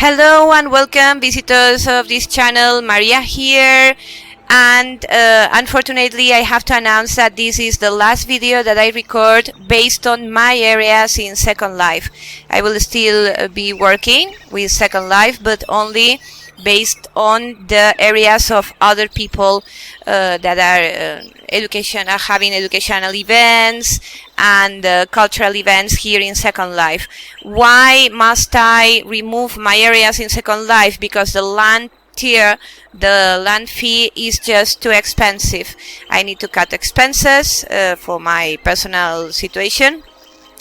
Hello and welcome visitors of this channel, Maria here, and unfortunately I have to announce that this is the last video that I record based on my areas in Second Life. I will still be working with Second Life, but only based on the areas of other people that are having educational events and cultural events here in Second Life. Why must I remove my areas in Second Life? Because the land fee is just too expensive. I need to cut expenses for my personal situation.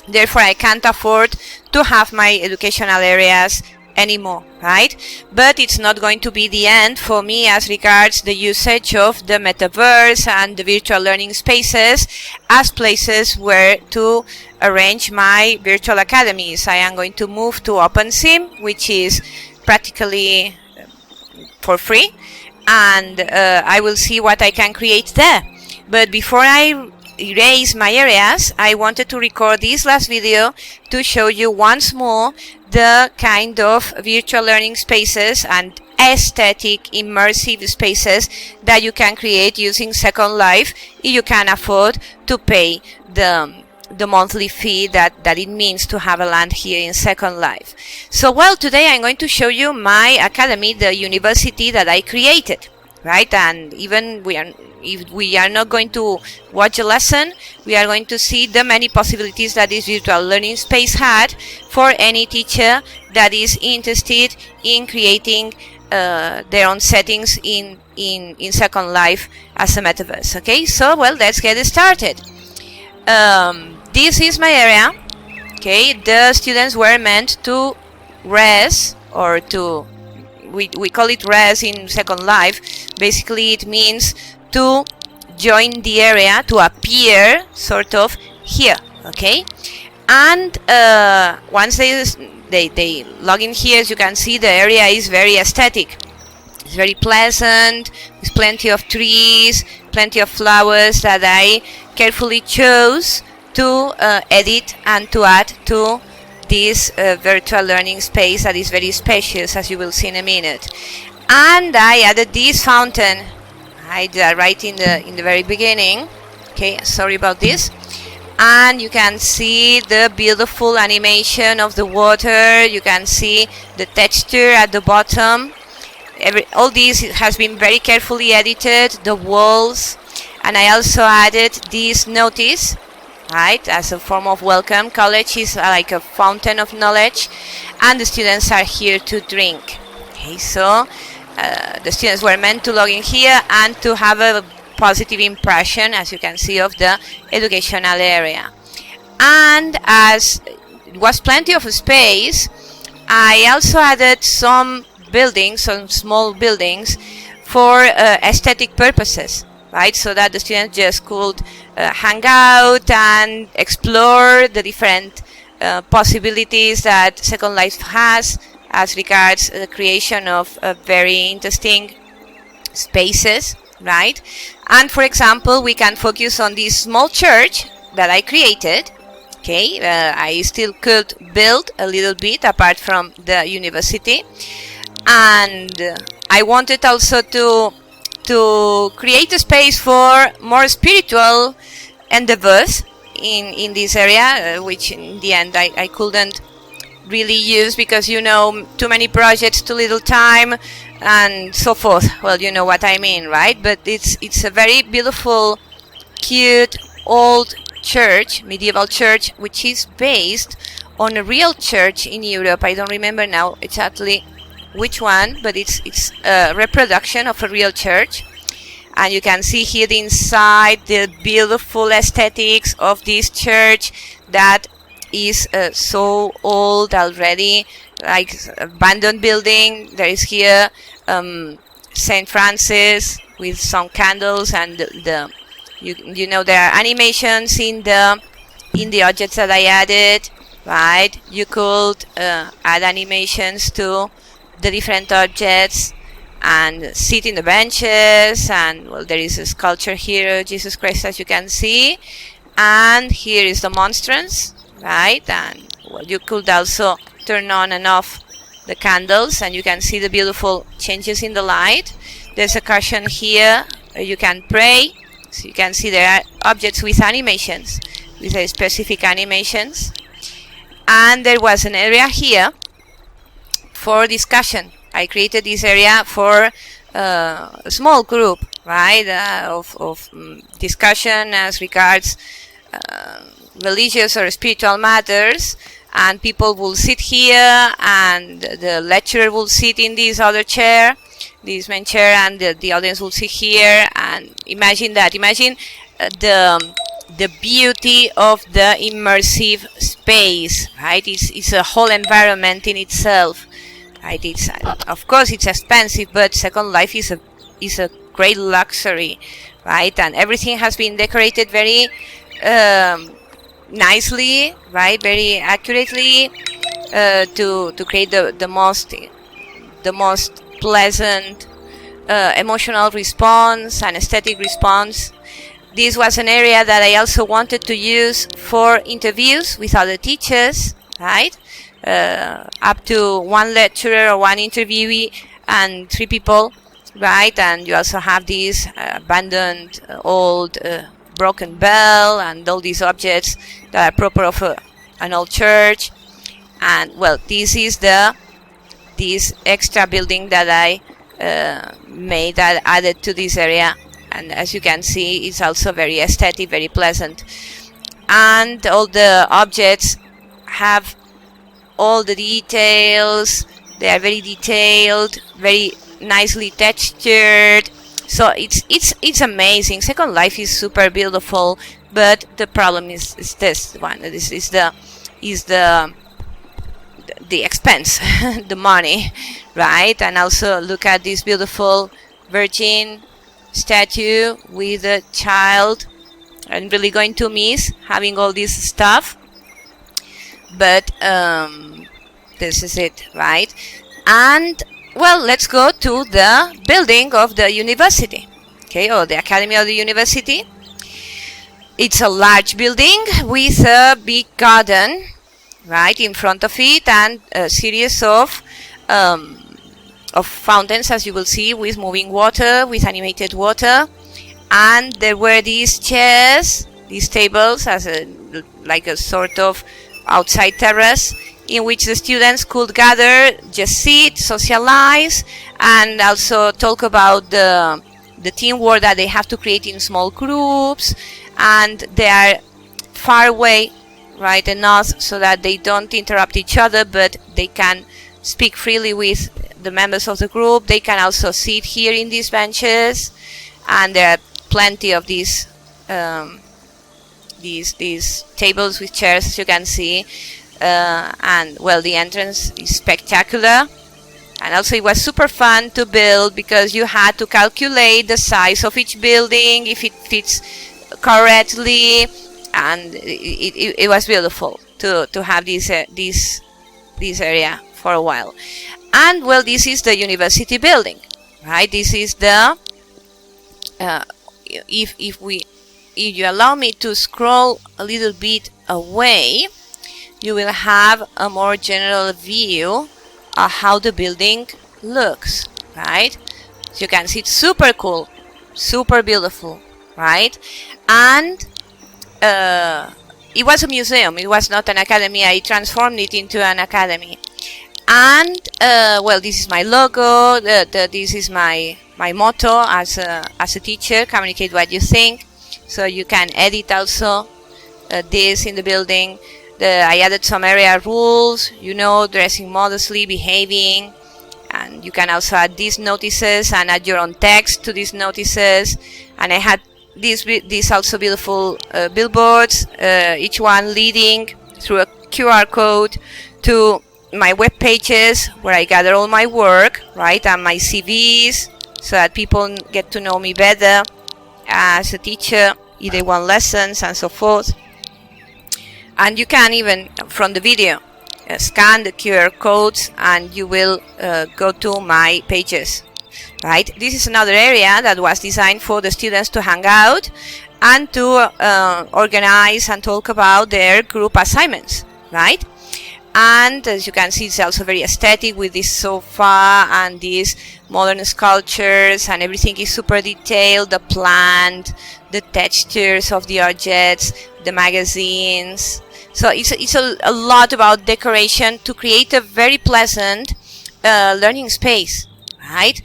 Therefore, I can't afford to have my educational areas anymore, right? But it's not going to be the end for me as regards the usage of the metaverse and the virtual learning spaces as places where to arrange my virtual academies. I am going to move to OpenSim, which is practically for free, and I will see what I can create there. But before I erase my areas, I wanted to record this last video to show you once more the kind of virtual learning spaces and aesthetic immersive spaces that you can create using Second Life if you can afford to pay the monthly fee that it means to have a land here in Second Life. So well, today I'm going to show you my academy, the university that I created, right? And even if we are not going to watch a lesson, we are going to see the many possibilities that this virtual learning space had for any teacher that is interested in creating their own settings in Second Life as a metaverse. Okay, so well, let's get started. This is my area. Okay, the students were meant to res, or to we call it res in Second Life. Basically, it means to join the area, to appear sort of here, okay? And once they log in here, as you can see, the area is very aesthetic. It's very pleasant, with plenty of trees, plenty of flowers that I carefully chose to edit and to add to this virtual learning space that is very spacious, as you will see in a minute. And I added this fountain right in the very beginning. Okay, sorry about this. And you can see the beautiful animation of the water. You can see the texture at the bottom. All this has been very carefully edited, the walls. And I also added this notice, right, as a form of welcome. College is like a fountain of knowledge, and the students are here to drink. Okay, so the students were meant to log in here and to have a positive impression, as you can see, of the educational area. And as it was plenty of space, I also added some buildings, some small buildings for aesthetic purposes, right? So that the students just could hang out and explore the different possibilities that Second Life has as regards the creation of very interesting spaces, right? And for example, we can focus on this small church that I created. Okay, I still could build a little bit apart from the university, and I wanted also to create a space for more spiritual endeavors in this area, which in the end I couldn't really use because, you know, too many projects, too little time, and so forth. Well, you know what I mean, right? But it's a very beautiful, cute, old church, medieval church, which is based on a real church in Europe. I don't remember now exactly which one, but it's a reproduction of a real church. And you can see here inside the beautiful aesthetics of this church that is so old already, like abandoned building. There is here Saint Francis with some candles, and you know, there are animations in the objects that I added, right? You could add animations to the different objects and sit in the benches, and well, there is a sculpture here, Jesus Christ, as you can see, and here is the monstrance, right? And well, you could also turn on and off the candles, and you can see the beautiful changes in the light. There's a cushion here, you can pray. So you can see there are objects with animations, with specific animations. And there was an area here for discussion. I created this area for a small group, right, of discussion as regards religious or spiritual matters. And people will sit here, and the lecturer will sit in this other chair, this main chair, and the audience will sit here. And imagine that. Imagine the beauty of the immersive space, right? It's a whole environment in itself, right? It's of course it's expensive, but Second Life is a great luxury, right? And everything has been decorated very nicely, right? Very accurately to create the most pleasant emotional response and aesthetic response. This was an area that I also wanted to use for interviews with other teachers, right? Up to one lecturer or one interviewee and 3 people, right? And you also have this abandoned old broken bell and all these objects that are proper of an old church. And well, this is this extra building that I made, that added to this area. And as you can see, it's also very aesthetic, very pleasant. And all the objects have all the details. They are very detailed, very nicely textured. So it's amazing. Second Life is super beautiful, but the problem is this one. This is the expense, the money, right? And also look at this beautiful Virgin statue with a child. I'm really going to miss having all this stuff, but this is it, right? And well, let's go to the building of the university, okay, or the academy of the university. It's a large building with a big garden right in front of it, and a series of fountains, as you will see, with moving water, with animated water. And there were these chairs, these tables, as like a sort of outside terrace, in which the students could gather, just sit, socialize, and also talk about the teamwork that they have to create in small groups. And they are far away, right, enough so that they don't interrupt each other, but they can speak freely with the members of the group. They can also sit here in these benches, and there are plenty of these tables with chairs, as you can see. And well, the entrance is spectacular, and also it was super fun to build, because you had to calculate the size of each building, if it fits correctly, and it was beautiful to have this area for a while. And well, this is the university building, right? This is the if you allow me to scroll a little bit away, you will have a more general view of how the building looks, right? So you can see it's super cool, super beautiful, right? And it was a museum, it was not an academy. I transformed it into an academy. And well, this is my logo, this is my motto as a teacher: communicate what you think. So you can edit also this in the building. I added some area rules, dressing modestly, behaving, and you can also add these notices and add your own text to these notices. And I had these also beautiful billboards, each one leading through a QR code to my web pages, where I gather all my work, right, and my CVs, so that people get to know me better as a teacher, if they want lessons and so forth. And you can even, from the video, scan the QR codes, and you will go to my pages, right? This is another area that was designed for the students to hang out and to organize and talk about their group assignments, right? And as you can see, it's also very aesthetic with this sofa and these modern sculptures, and everything is super detailed, the plant, the textures of the objects, the magazines. So it's a lot about decoration to create a very pleasant learning space, right?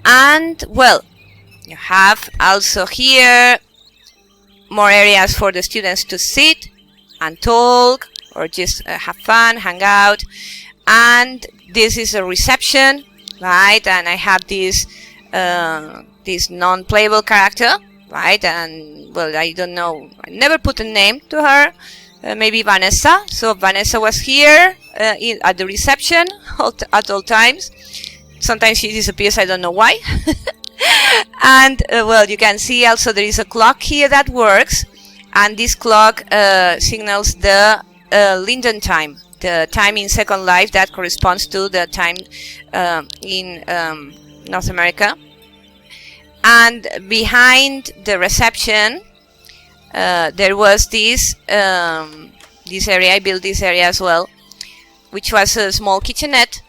And well, you have also here more areas for the students to sit and talk, or just have fun, hang out. And this is a reception, right? And I have this this non-playable character, right? And well, I don't know, I never put a name to her. Maybe Vanessa. So Vanessa was here at the reception at all times. Sometimes she disappears, I don't know why. And well, you can see also there is a clock here that works, and this clock signals the Linden time, the time in Second Life that corresponds to the time in North America. And behind the reception there was this area. I built this area as well, which was a small kitchenette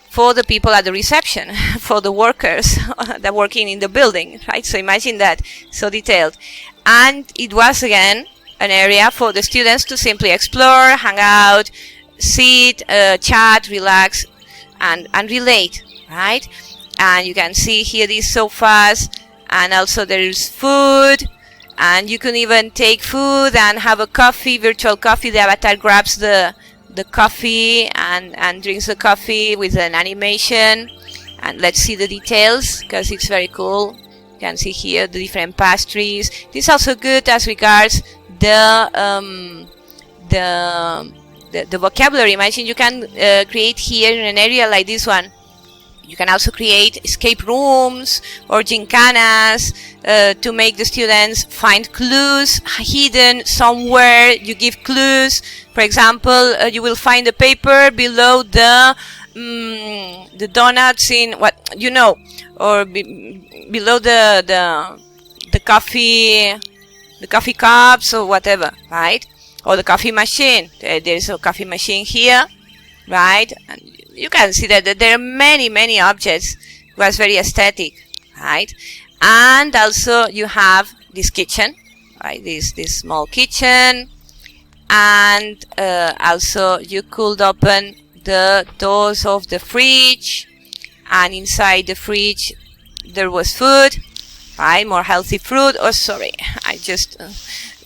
for the people at the reception, for the workers that working in the building, right? So imagine that, so detailed. And it was again an area for the students to simply explore, hang out, sit, chat, relax, and relate, right? And you can see here these sofas, and also there is food, and you can even take food and have a coffee, virtual coffee. The avatar grabs the coffee and drinks the coffee with an animation. And let's see the details, because it's very cool. You can see here the different pastries. This is also good as regards the vocabulary. Imagine you can create here in an area like this one. You can also create escape rooms or gincanas to make the students find clues hidden somewhere. You give clues. For example, you will find a paper below the donuts in what you know, or below the coffee cups or whatever, right? Or the coffee machine. There is a coffee machine here, right? And you can see that there are many objects. It was very aesthetic, right? And also you have this kitchen, right? This small kitchen, and also you could open the doors of the fridge, and inside the fridge there was food, right? More healthy food. Oh, sorry, I just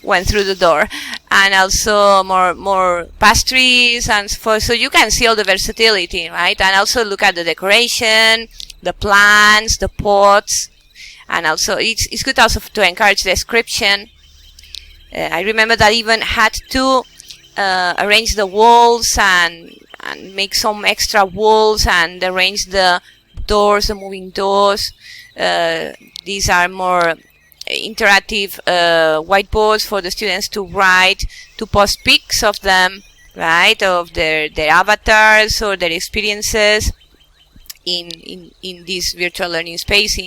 went through the door. And also more pastries and so forth. So you can see all the versatility, right? And also look at the decoration, the plants, the pots, and also it's good also to encourage description. I remember that I even had to arrange the walls and make some extra walls and arrange the doors, the moving doors. These are more interactive whiteboards for the students to write, to post pics of them, right, of their avatars or their experiences in this virtual learning space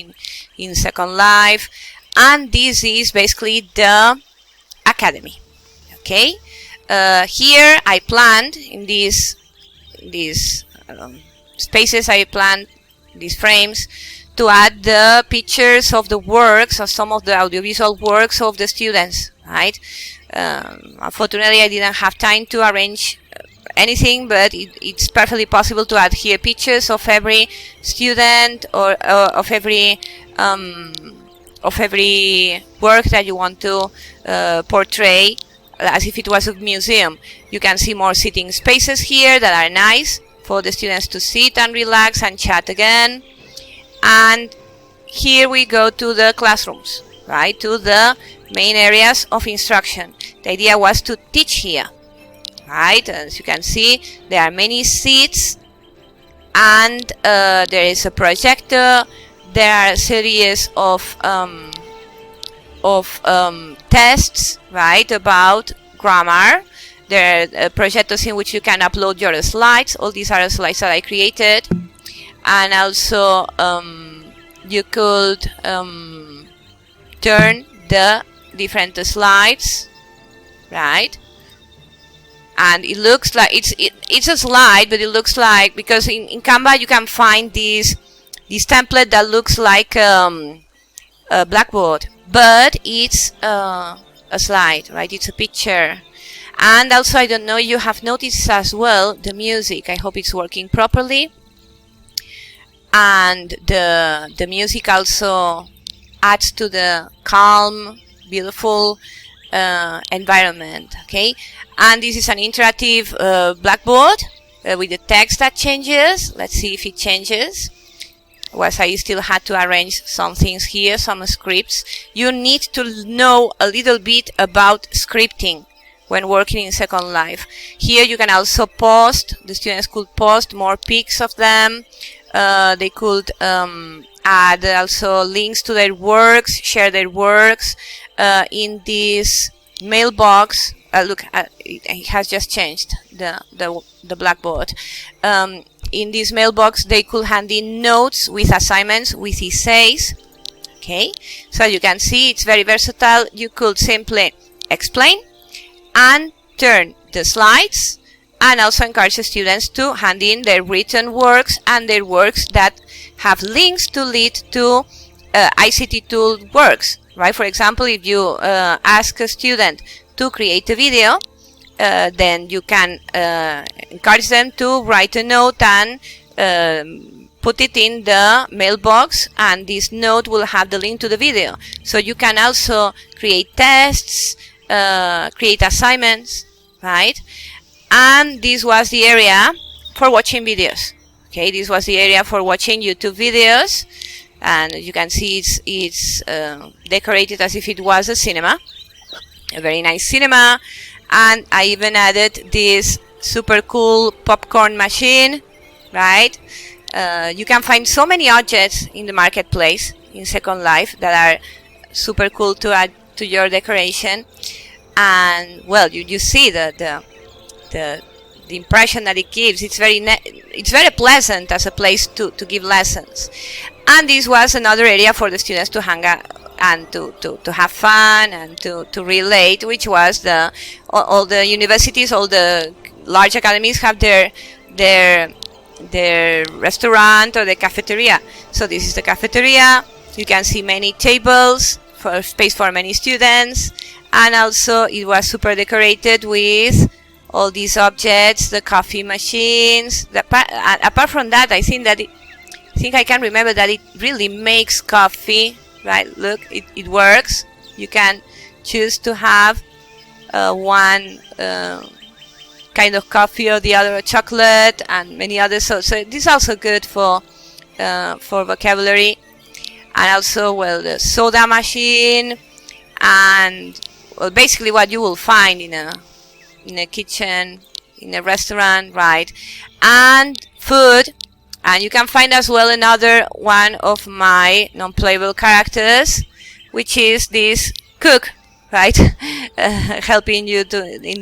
in Second Life. And this is basically the academy. Okay, here I planned in these spaces, I planned these frames to add the pictures of the works, of some of the audiovisual works of the students, right? Unfortunately, I didn't have time to arrange anything, but it's perfectly possible to add here pictures of every student or of every work that you want to portray, as if it was a museum. You can see more sitting spaces here that are nice for the students to sit and relax and chat again. And here we go to the classrooms, right, to the main areas of instruction. The idea was to teach here, right? As you can see, there are many seats, and there is a projector. There are a series of tests, right, about grammar. There are projectors in which you can upload your slides. All these are slides that I created. And also you could turn the different slides, right? and it looks like it's a slide, but it looks like, because in Canva you can find this template that looks like a blackboard, but it's a slide, right? It's a picture. And also, I don't know, you have noticed as well the music. I hope it's working properly. And the music also adds to the calm, beautiful environment. Okay, and this is an interactive blackboard with the text that changes. Let's see if it changes. Was I still had to arrange some things here, some scripts. You need to know a little bit about scripting when working in Second Life. Here you can also post, the students could post more pics of them. They could add also links to their works, share their works in this mailbox. Look, it has just changed the blackboard. In this mailbox, they could hand in notes with assignments, with essays. Okay, so you can see it's very versatile. You could simply explain and turn the slides, and also encourage the students to hand in their written works and their works that have links to lead to ICT tool works, right? For example, if you ask a student to create a video, then you can encourage them to write a note and put it in the mailbox, and this note will have the link to the video. So you can also create tests, create assignments, right? And this was the area for watching videos. Okay, this was the area for watching YouTube videos, and you can see it's decorated as if it was a cinema, a very nice cinema. And I even added this super cool popcorn machine, right? You can find so many objects in the marketplace in Second Life that are super cool to add to your decoration. And well, you see the impression that it gives. It's very pleasant as a place to give lessons. And this was another area for the students to hang out and to have fun and to relate, which was all the universities, all the large academies have their restaurant or the cafeteria. So this is the cafeteria. You can see many tables for space for many students, and also it was super decorated with all these objects, the coffee machines. Apart from that, I think I can remember that it really makes coffee. Right, look, it works. You can choose to have one kind of coffee or the other chocolate, and many others. So this is also good for vocabulary. And also, well, the soda machine, and well, basically what you will find in a kitchen, in a restaurant, right? And food. And you can find as well another one of my non-playable characters, which is this cook, right? Helping you in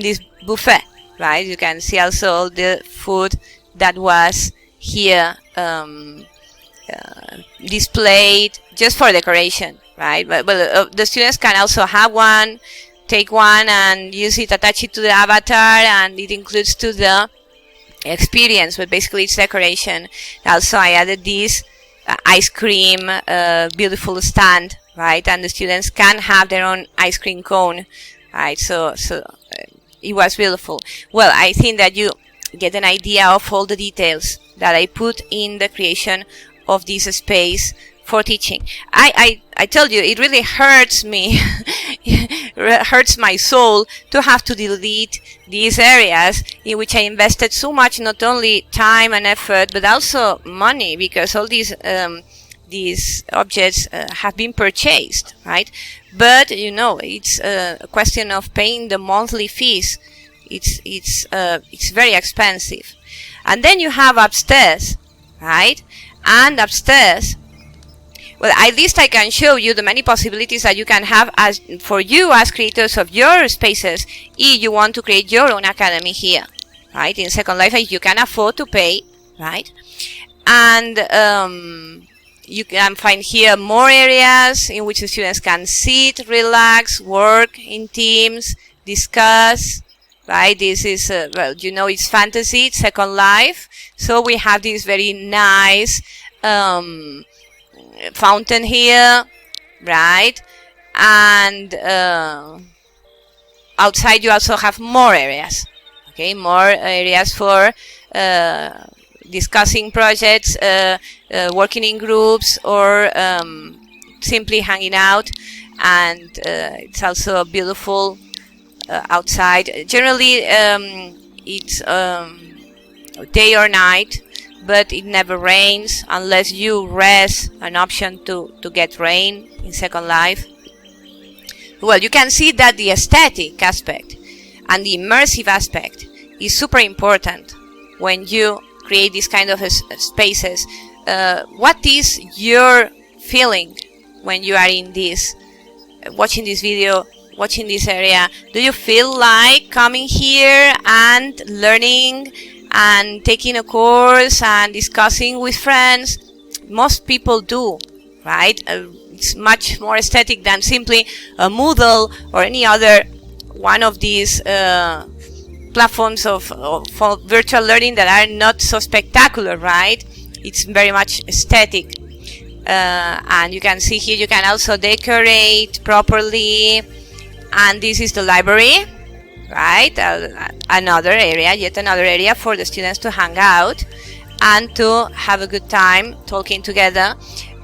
this buffet, right? You can see also all the food that was here displayed just for decoration, right? But the students can also have one, take one and use it, attach it to the avatar, and it includes to the experience, but basically it's decoration. Also, I added this ice cream beautiful stand, right? And the students can have their own ice cream cone, right? So it was beautiful. Well, I think that you get an idea of all the details that I put in the creation of this space for teaching. I told you, it really hurts me, hurts my soul to have to delete these areas in which I invested so much, not only time and effort, but also money, because all these objects have been purchased, right? But you know, it's a question of paying the monthly fees. It's very expensive. And then you have upstairs, right? And upstairs, well, at least I can show you the many possibilities that you can have as for you as creators of your spaces if you want to create your own academy here, right? In Second Life, if you can afford to pay, right? And you can find here more areas in which the students can sit, relax, work in teams, discuss, right? This is, well, you know, it's fantasy, it's Second Life. So we have this very nice fountain here, right? And outside you also have more areas, okay? More areas for discussing projects, working in groups, or simply hanging out. And it's also beautiful outside. Generally it's day or night, but it never rains unless you rest an option to get rain in Second Life. Well, you can see that the aesthetic aspect and the immersive aspect is super important when you create these kind of spaces. What is your feeling when you are in this, watching this video, watching this area? Do you feel like coming here and learning and taking a course and discussing with friends? Most people do, right? It's much more aesthetic than simply a Moodle or any other one of these platforms for virtual learning that are not so spectacular, right? It's very much aesthetic. And you can see here you can also decorate properly. And this is the library, right? Another area, yet another area for the students to hang out and to have a good time talking together.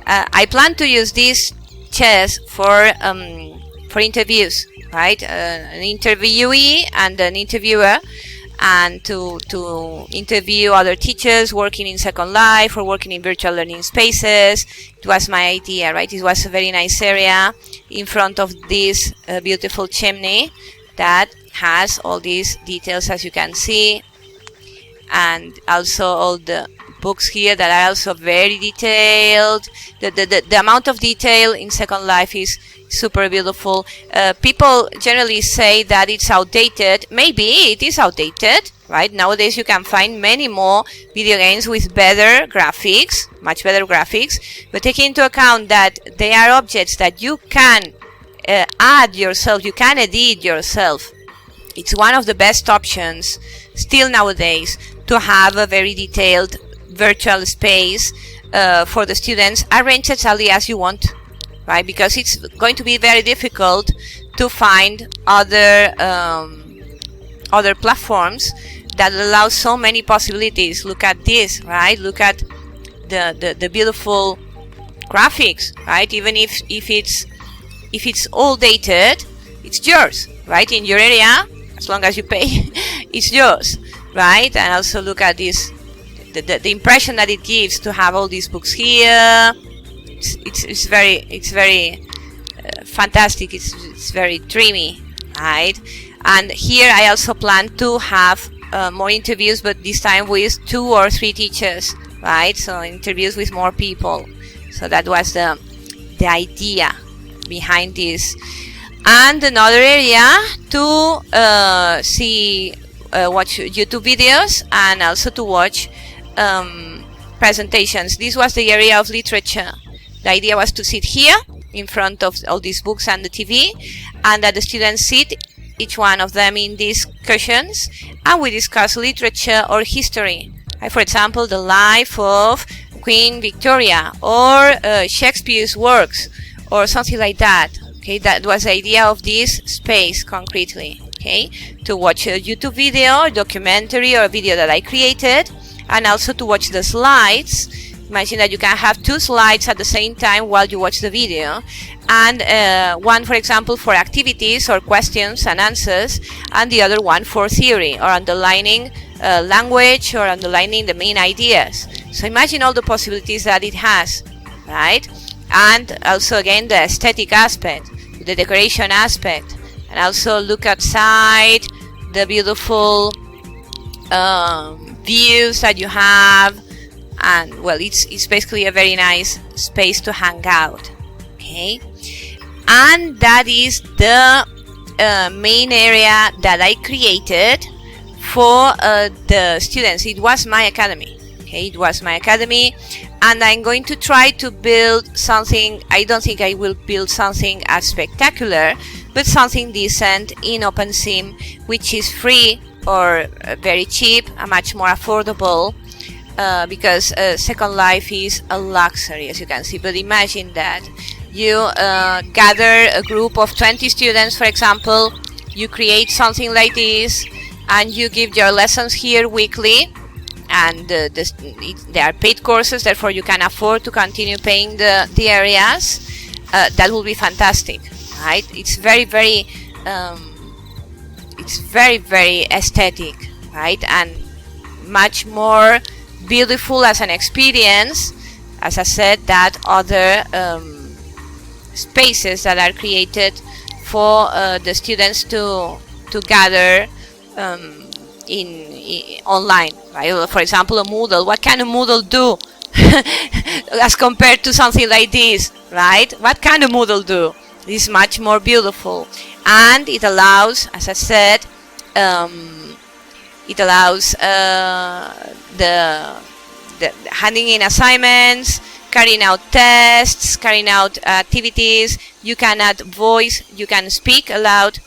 I plan to use these chairs for interviews, right? An interviewee and an interviewer, and to interview other teachers working in Second Life or working in virtual learning spaces. It was my idea, right? It was a very nice area in front of this beautiful chimney that has all these details, as you can see, and also all the books here that are also very detailed. The amount of detail in Second Life is super beautiful. People generally say that it's outdated. Maybe it is outdated, right? Nowadays you can find many more video games with better graphics, much better graphics, but take into account that they are objects that you can add yourself, you can edit yourself. It's one of the best options still nowadays to have a very detailed virtual space for the students, arranged exactly as you want, right? Because it's going to be very difficult to find other platforms that allow so many possibilities. Look at this, right? Look at the beautiful graphics, right? Even if it's all dated, it's yours, right? In your area, as long as you pay, it's yours, right? And also look at this, the impression that it gives to have all these books here. It's very fantastic. It's very dreamy, right? And here I also plan to have more interviews, but this time with 2 or 3 teachers, right? So interviews with more people. So that was the idea behind this. And another area to watch YouTube videos and also to watch presentations. This was the area of literature. The idea was to sit here in front of all these books and the TV, and that the students sit, each one of them, in these cushions, and we discuss literature or history. For example, the life of Queen Victoria, or Shakespeare's works, or something like that. Okay, that was the idea of this space concretely. Okay, to watch a YouTube video, a documentary, or a video that I created, and also to watch the slides. Imagine that you can have 2 slides at the same time while you watch the video, and one, for example, for activities or questions and answers, and the other one for theory or underlining language or underlining the main ideas. So imagine all the possibilities that it has, right? And also again the aesthetic aspect, the decoration aspect, and also look outside, the beautiful views that you have. And well, it's basically a very nice space to hang out. Okay, and that is the main area that I created for the students. It was my academy. Okay, it was my academy, and I'm going to try to build something. I don't think I will build something as spectacular, but something decent in OpenSim, which is free or very cheap and much more affordable, because Second Life is a luxury, as you can see. But imagine that you gather a group of 20 students, for example, you create something like this, and you give your lessons here weekly, and they are paid courses, therefore you can afford to continue paying the areas. That will be fantastic, right? It's very aesthetic, right? And much more beautiful as an experience, as I said, that other spaces that are created for the students to gather in online, right? For example, a Moodle. What can a Moodle do as compared to something like this, right? What can a Moodle do? This is much more beautiful, and it allows, as I said, it allows the handing in assignments, carrying out tests, carrying out activities. You can add voice, you can speak aloud,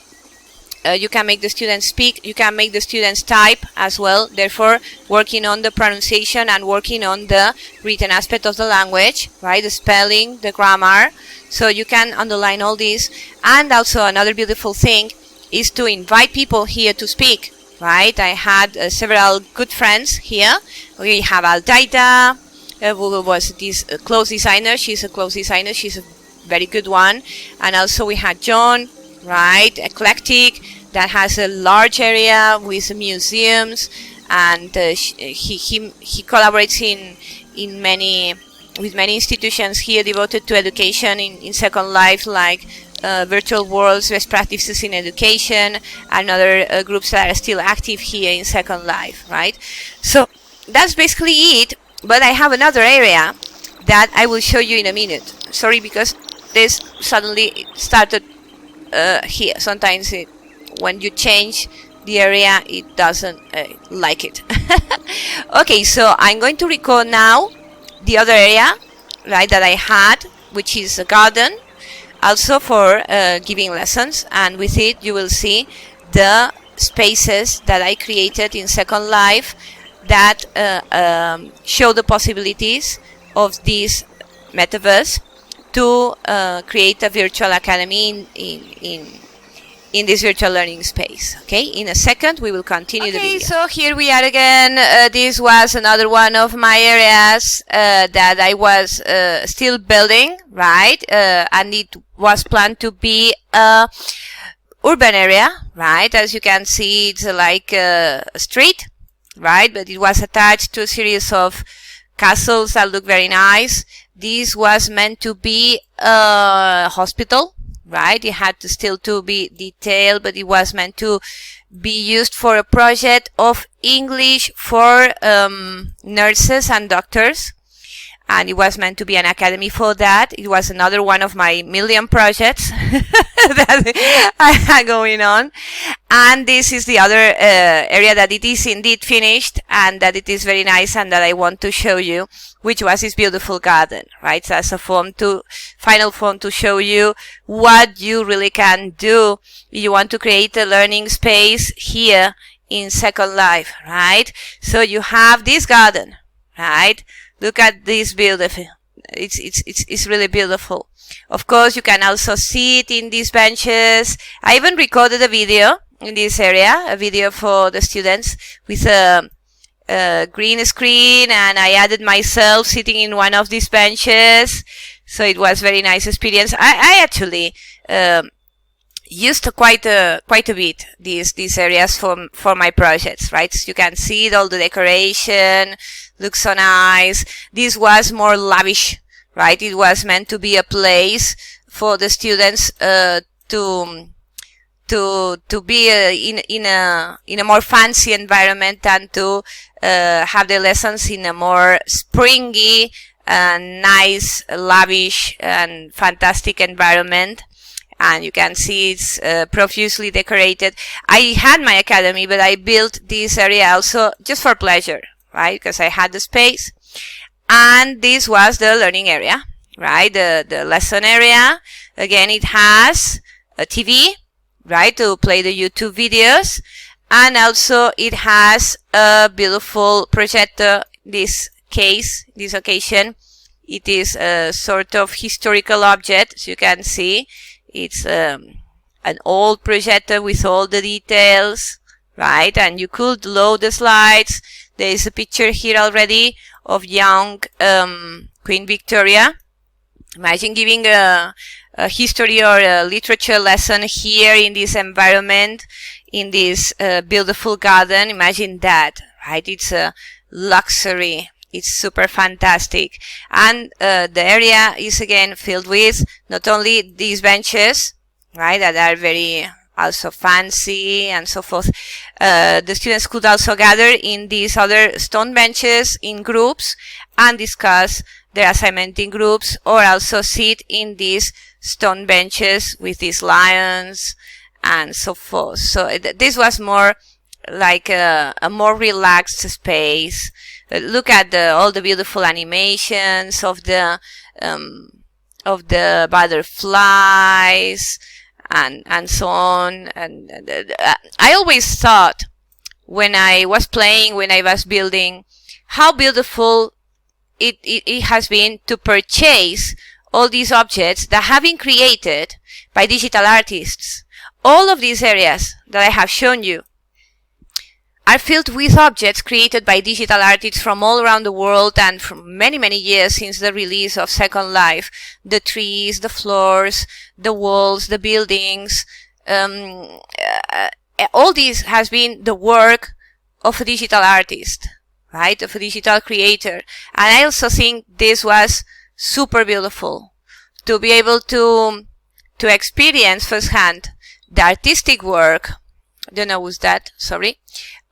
you can make the students speak, you can make the students type as well, therefore working on the pronunciation and working on the written aspect of the language, right? The spelling, the grammar. So you can underline all this. And also another beautiful thing is to invite people here to speak, right? I had several good friends here. We have Aldaida, who was this clothes designer. She's a clothes designer. She's a very good one. And also we had John, right? Eclectic, that has a large area with museums, and he collaborates in many with many institutions here devoted to education in Second Life, like Virtual Worlds, Best Practices in Education, and other groups that are still active here in Second Life, right? So that's basically it. But I have another area that I will show you in a minute. Sorry, because this suddenly started here. Sometimes when you change the area, it doesn't like it. Okay, so I'm going to record now the other area, right, that I had, which is a garden, also for giving lessons, and with it you will see the spaces that I created in Second Life that show the possibilities of this metaverse to create a virtual academy in this virtual learning space. Okay, in a second we will continue the video. So here we are again. This was another one of my areas that I was still building, right? And it was planned to be a urban area, right? As you can see, it's like a street, right? But it was attached to a series of castles that look very nice. This was meant to be a hospital, right? It had to still to be detailed, but it was meant to be used for a project of English for nurses and doctors, and it was meant to be an academy for that. It was another one of my million projects that I had going on, and this is the other area that it is indeed finished and that it is very nice and that I want to show you, which was this beautiful garden, right? So as a final form to show you what you really can do if you want to create a learning space here in Second Life, right? So you have this garden, right? Look at this beautiful. It's really beautiful. Of course, you can also see it in these benches. I even recorded a video in this area, a video for the students with a green screen, and I added myself sitting in one of these benches. So it was very nice experience. I actually used quite a bit these areas for my projects, right? So you can see all the decoration, looks so nice. This was more lavish, right? It was meant to be a place for the students to be in a more fancy environment and to have the lessons in a more springy and nice, lavish and fantastic environment. And you can see it's profusely decorated. I had my academy, but I built this area also just for pleasure, right? Because I had the space. And this was the learning area, right? The lesson area. Again, it has TV, right, to play the YouTube videos. And also it has a beautiful projector. This occasion, it is a sort of historical object, as you can see. It's an old projector with all the details, right? And you could load the slides. There is a picture here already of young Queen Victoria. Imagine giving a history or a literature lesson here in this environment, in this beautiful garden. Imagine that, right? It's a luxury. It's super fantastic. And the area is again filled with not only these benches, right, that are very also fancy and so forth. The students could also gather in these other stone benches in groups and discuss their assignment in groups, or also sit in these stone benches with these lions and so forth. So this was more like a more relaxed space. Look at all the beautiful animations of the butterflies and so on. And I always thought, when I was playing, when I was building, how beautiful it has been to purchase all these objects that have been created by digital artists. All of these areas that I have shown you are filled with objects created by digital artists from all around the world and from many, many years since the release of Second Life. The trees, the floors, the walls, the buildings, all this has been the work of a digital artist, right, of a digital creator. And I also think this was super beautiful, to be able to experience firsthand the artistic work. I don't know who's that, sorry.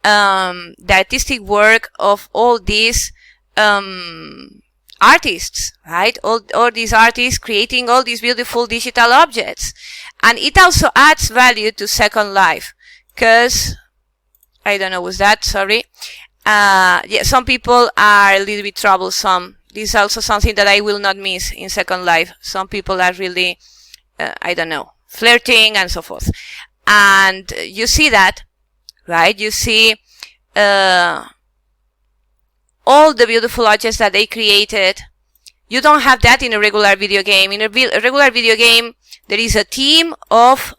The artistic work of all these artists, right? All these artists creating all these beautiful digital objects. And it also adds value to Second Life, because I don't know who's that, sorry. Yeah, some people are a little bit troublesome. This is also something that I will not miss in Second Life. Some people are really, I don't know, flirting and so forth. And you see that, right? You see all the beautiful objects that they created. You don't have that in a regular video game. In a regular video game, there is a team of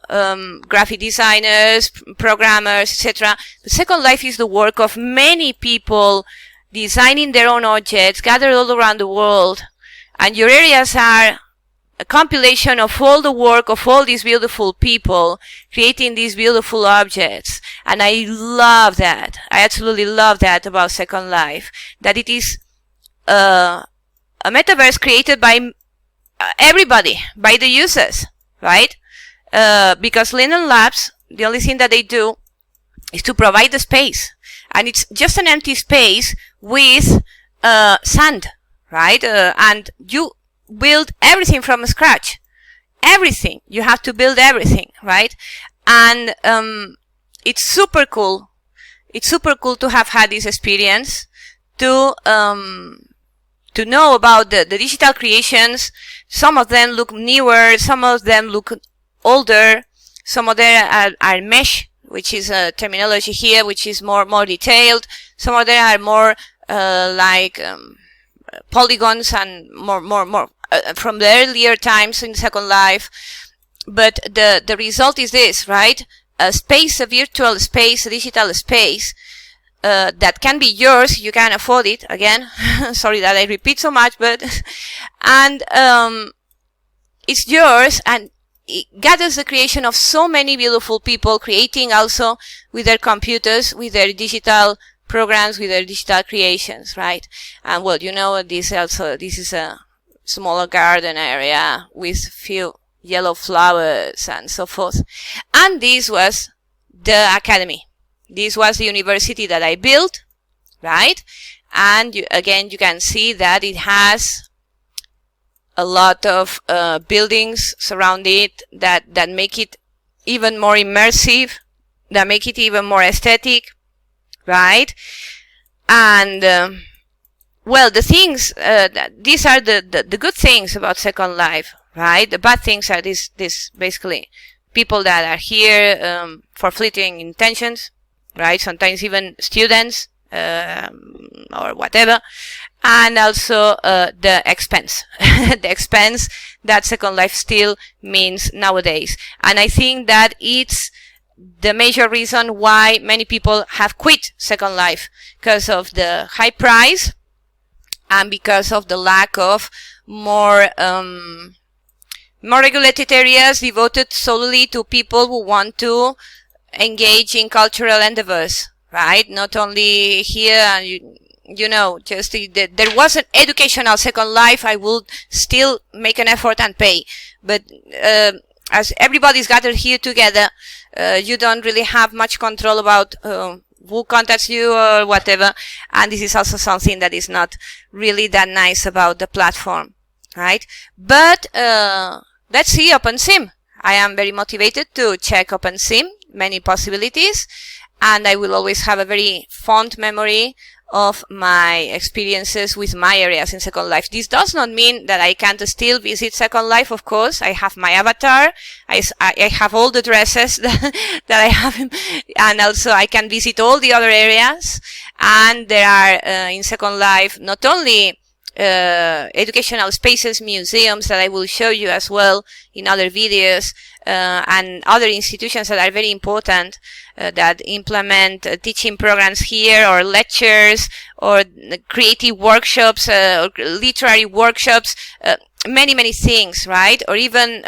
graphic designers, programmers, etc. The Second Life is the work of many people designing their own objects, gathered all around the world. And your areas are a compilation of all the work of all these beautiful people creating these beautiful objects. And I love that. I absolutely love that about Second Life. That it is a metaverse created by everybody, by the users, right? Because Linden Labs, the only thing that they do is to provide the space. And it's just an empty space with sand, right? And you build everything from scratch. Everything. You have to build everything, right? And it's super cool. It's super cool to have had this experience, to know about the digital creations. Some of them look newer, some of them look older, some of them are mesh, which is a terminology here, which is more detailed. Some of them are more like polygons and more from the earlier times in Second Life. But the result is this, right? A space, a virtual space, a digital space that can be yours. You can afford it. Again, sorry that I repeat so much, but and it's yours, and it gathers the creation of so many beautiful people creating also with their computers, with their digital programs, with their digital creations, right? And well, you know, this is a smaller garden area with few yellow flowers and so forth. And this was the academy. This was the university that I built, right? And again, you can see that it has a lot of buildings surround it that make it even more immersive, that make it even more aesthetic, right? And well, the things, these are the good things about Second Life, right? The bad things are this basically people that are here for fleeting intentions, right? Sometimes even students or whatever. And also the expense, the expense that Second Life still means nowadays. And I think that it's the major reason why many people have quit Second Life, because of the high price and because of the lack of more regulated areas devoted solely to people who want to engage in cultural endeavors, right? Not only here, you know, just there was an educational Second Life, I would still make an effort and pay. But as everybody's gathered here together, you don't really have much control about who contacts you or whatever. And this is also something that is not really that nice about the platform, right? But let's see OpenSim. I am very motivated to check OpenSim, many possibilities, and I will always have a very fond memory of my experiences with my areas in Second Life. This does not mean that I can't still visit Second Life, of course. I have my avatar. I have all the dresses that I have, and also I can visit all the other areas. And there are in Second Life not only educational spaces, museums that I will show you as well in other videos, and other institutions that are very important, that implement teaching programs here, or lectures, or creative workshops, or literary workshops, many things, right? Or even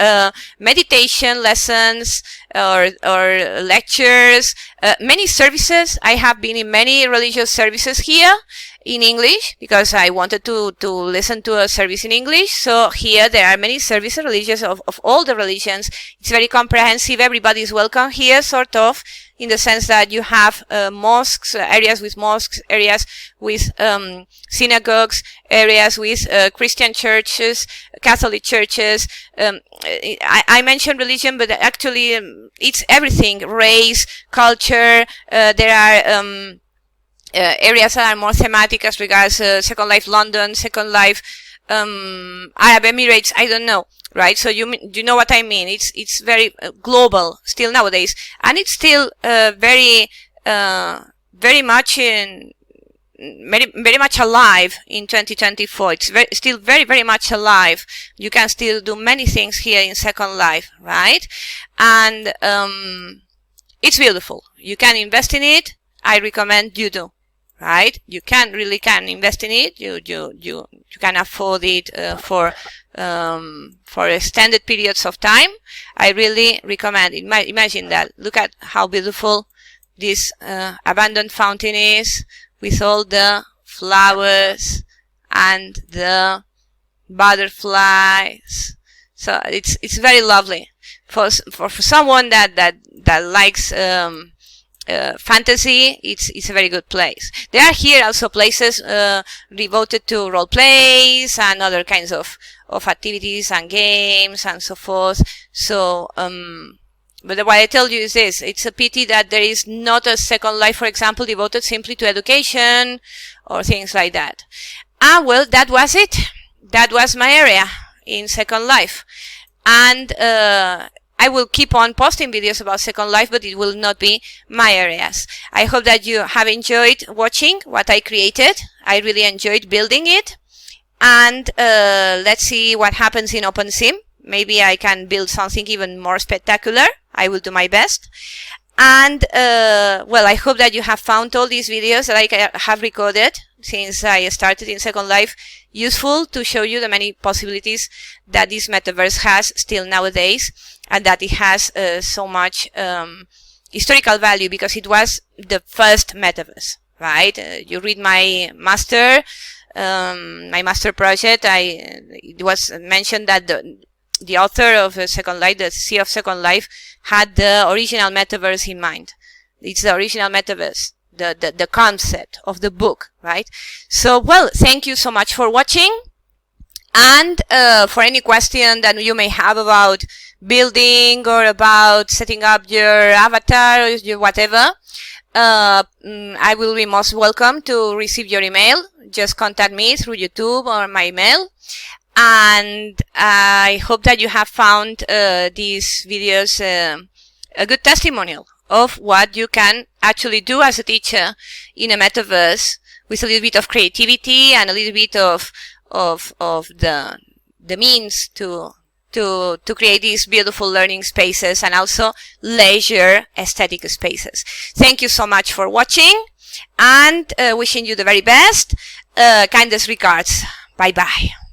meditation lessons, or lectures, many services. I have been in many religious services here in English, because I wanted to listen to a service in English. So here there are many services, religious, of all the religions. It's very comprehensive. Everybody is welcome here, sort of, in the sense that you have mosques, areas with mosques, areas with synagogues, areas with Christian churches, Catholic churches. I mentioned religion, but actually it's everything: race, culture. There are areas that are more thematic as regards Second Life London, Second Life Arab Emirates. I don't know, right? So you know what I mean. It's very global still nowadays, and it's still very much very much alive in 2024. It's still very much alive. You can still do many things here in Second Life, right? And it's beautiful. You can invest in it. I recommend you do. Right? You really can invest in it. You can afford it for extended periods of time. I really recommend it. Imagine that. Look at how beautiful this abandoned fountain is, with all the flowers and the butterflies. So it's very lovely for someone that likes fantasy. It's a very good place. There are here also places devoted to role plays and other kinds of activities and games and so forth. So but what I tell you is this: it's a pity that there is not a Second Life, for example, devoted simply to education or things like that. Well, that was it. That was my area in Second Life, and I will keep on posting videos about Second Life, but it will not be my areas. I hope that you have enjoyed watching what I created. I really enjoyed building it. And let's see what happens in OpenSim. Maybe I can build something even more spectacular. I will do my best. And well, I hope that you have found all these videos that I have recorded since I started in Second Life useful to show you the many possibilities that this metaverse has still nowadays, and that it has so much historical value, because it was the first metaverse, right? You read my master project. It was mentioned that the author of Second Life, the CEO of Second Life, had the original metaverse in mind. It's the original metaverse, the concept of the book, right? So, well, thank you so much for watching. And for any question that you may have about building or about setting up your avatar or your whatever, I will be most welcome to receive your email. Just contact me through YouTube or my email. and I hope that you have found these videos a good testimonial of what you can actually do as a teacher in a metaverse, with a little bit of creativity and a little bit of the means to create these beautiful learning spaces and also leisure aesthetic spaces. Thank you so much for watching, and wishing you the very best. Kindest regards. Bye bye.